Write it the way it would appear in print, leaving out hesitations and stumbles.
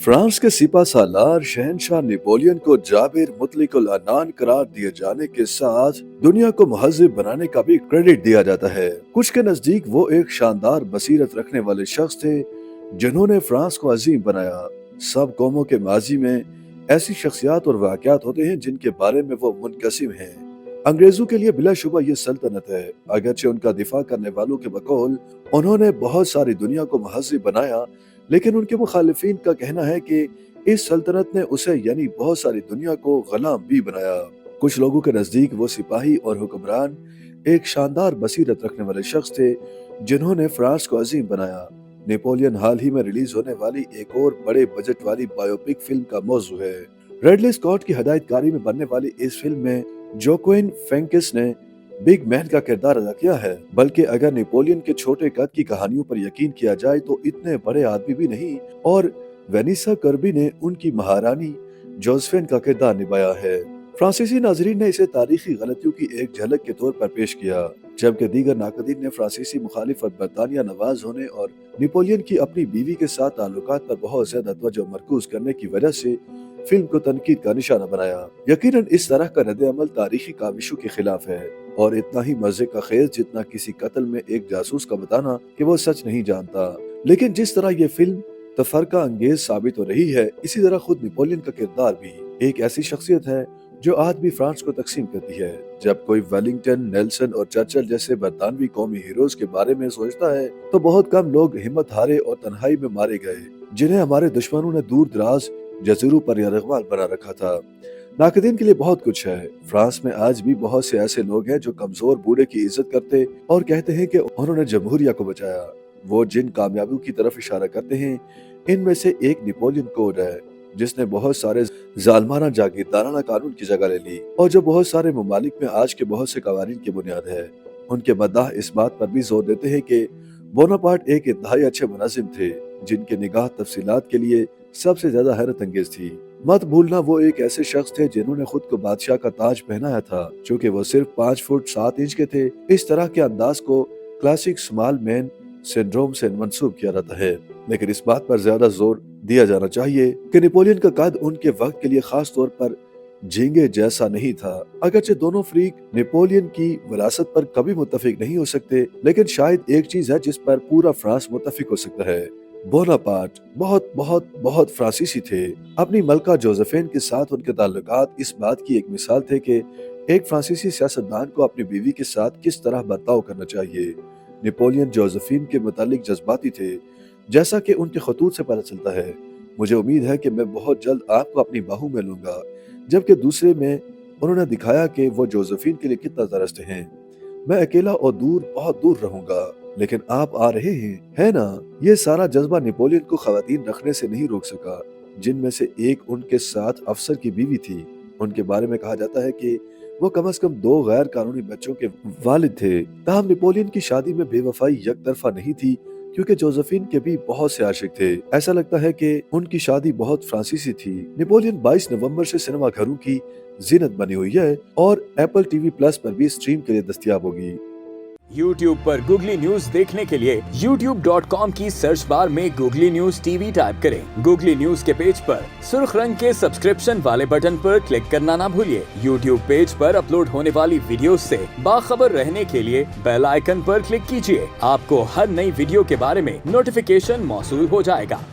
France के सिपा सालार शहनशाह Napoleon को जाबिर मुतलिकुल अनान करार दिए जाने के साथ दुनिया को महज़िब बनाने का भी क्रेडिट दिया जाता है। कुछ के नजदीक वो एक शानदार बसीरत रखने वाले शख्स थे जिन्होंने फ्रांस को अजीम बनाया। सब कौमों के माजी में ऐसी शख्सियात और वाक़यात होते हैं जिनके बारे में वो मुनकसिम हैं। अंग्रेजों के लिए बिलाशुबा ये सल्तनत है। अगरचे उनका दिफा करने वालों के बकौल उन्होंने बहुत सारी दुनिया को महज़िब बनाया, लेकिन उनके मुखालिफिन का कहना है कि इस सल्तनत ने उसे यानी बहुत सारी दुनिया को गुलाम भी बनाया। कुछ लोगों के नजदीक वो सिपाही और हुक्मरान एक शानदार बसीरत रखने वाले शख्स थे जिन्होंने फ्रांस को अजीम बनाया। नेपोलियन हाल ही में रिलीज होने वाली एक और बड़े बजट वाली बायोपिक फिल्म का मौजू है। रेडले स्कॉट की हिदायतकारी में बनने वाली इस फिल्म में जोक्विन फेनिक्स ने बिग मैन का किरदार अदा किया है। बल्कि अगर नेपोलियन के छोटे कद की कहानियों पर यकीन किया जाए तो इतने बड़े आदमी भी नहीं, और वेनिसा कर्बी ने उनकी महारानी जोसेफिन का किरदार निभाया है। फ्रांसीसी नाजरीन ने इसे तारीखी गलतियों की एक झलक के तौर पर पेश किया, जबकि दीगर नाकदीन ने फ्रांसीसी मुखालिफत बरतानिया नवाज होने और नेपोलियन की अपनी बीवी के साथ ताल्लुकात पर बहुत ज्यादा तवज्जो मरकूज करने की वजह से फिल्म को तनकीद का निशाना बनाया। यकीनन इस तरह का रद्द-ए-अमल तारीखी काविशों के खिलाफ है और इतना ही मजे का खेज जितना किसी कत्ल में एक जासूस का बताना कि वो सच नहीं जानता। लेकिन जिस तरह ये फिल्म तफरका अंगेज साबित हो रही है, इसी तरह खुद नेपोलियन का किरदार भी एक ऐसी शख्सियत है जो आज भी फ्रांस को तकसीम करती है। जब कोई वेलिंगटन, नेल्सन और चर्चिल जैसे बरतानवी कौमी हीरोज के बारे में सोचता है तो बहुत कम लोग हिम्मत हारे और तन्हाई में मारे गए, जिन्हें हमारे दुश्मनों ने दूर दराज जजीरों पर यरगमाल बना रखा था। नाकदीन के लिए बहुत कुछ है। फ्रांस में आज भी बहुत से ऐसे लोग हैं जो कमजोर बूढ़े की इज्जत करते और कहते हैं कि उन्होंने जमहूरिया को बचाया। वो जिन कामयाबियों की तरफ इशारा करते हैं, इनमें से एक नेपोलियन कोड है, जिसने बहुत सारे जालमाना जागीरदाराना कानून की जगह ले ली और जो बहुत सारे ममालिक में आज के बहुत से कवानीन की बुनियाद है। उनके मद्दाह इस बात पर भी जोर देते हैं कि बोनापार्ट एक इंतहाई अच्छे मुनाजिम थे, जिनके निगाह तफसीलात के लिए सबसे ज्यादा हैरत अंगेज थी। मत भूलना वो एक ऐसे शख्स थे जिन्होंने खुद को बादशाह का ताज पहनाया था, चूँकि वो सिर्फ 5 फुट 7 इंच के थे। इस तरह के अंदाज को क्लासिक स्मॉल मैन सिंड्रोम से मंसूब किया जाता है, लेकिन इस बात पर ज्यादा जोर दिया जाना चाहिए कि नेपोलियन का कद उनके वक्त के लिए खास तौर पर झींगे जैसा नहीं था। अगरचे दोनों फरीक नेपोलियन की विरासत पर कभी मुत्तफिक नहीं हो सकते, लेकिन शायद एक चीज है जिस पर पूरा फ्रांस मुत्तफिक हो सकता है। बोनापार्ट बहुत बहुत बहुत फ्रांसीसी थे। अपनी मलका जोसेफिन के साथ उनके ताल्लुकात इस बात की एक मिसाल थे कि एक फ्रांसीसी सियासतदान को अपनी बीवी के साथ किस तरह बर्ताव करना चाहिए। नेपोलियन जोसेफिन के मुतालिक जज्बाती थे, जैसा कि उनके खतूत से पता चलता है। मुझे उम्मीद है कि मैं बहुत जल्द आपको अपनी बाहों में लूंगा। जबकि दूसरे में उन्होंने दिखाया कि वो जोसेफिन के लिए कितना तरसते हैं। मैं अकेला और दूर, बहुत दूर रहूंगा, लेकिन आप आ रहे हैं, है ना? ये सारा जज्बा नेपोलियन को खवातीन रखने से नहीं रोक सका, जिनमें से एक उनके साथ अफसर की बीवी थी। उनके बारे में कहा जाता है कि वो कम से कम 2 गैर कानूनी बच्चों के वालिद थे। ताहम नेपोलियन की शादी में बेवफाई एक तरफा नहीं थी, क्योंकि जोसेफिन के भी बहुत से आशिक थे। ऐसा लगता है कि उनकी शादी बहुत फ्रांसीसी थी। नेपोलियन 22 नवंबर से सिनेमा घरों की जीनत बनी हुई है और एप्पल टीवी प्लस पर भी स्ट्रीम के लिए दस्तयाब होगी। YouTube पर गूगली न्यूज देखने के लिए youtube.com की सर्च बार में गूगली न्यूज टीवी टाइप करें। गूगली न्यूज के पेज पर सुर्ख रंग के सब्सक्रिप्शन वाले बटन पर क्लिक करना ना भूलिए। YouTube पेज पर अपलोड होने वाली वीडियोस से बाखबर रहने के लिए बेल आइकन पर क्लिक कीजिए। आपको हर नई वीडियो के बारे में नोटिफिकेशन मौसूल हो जाएगा।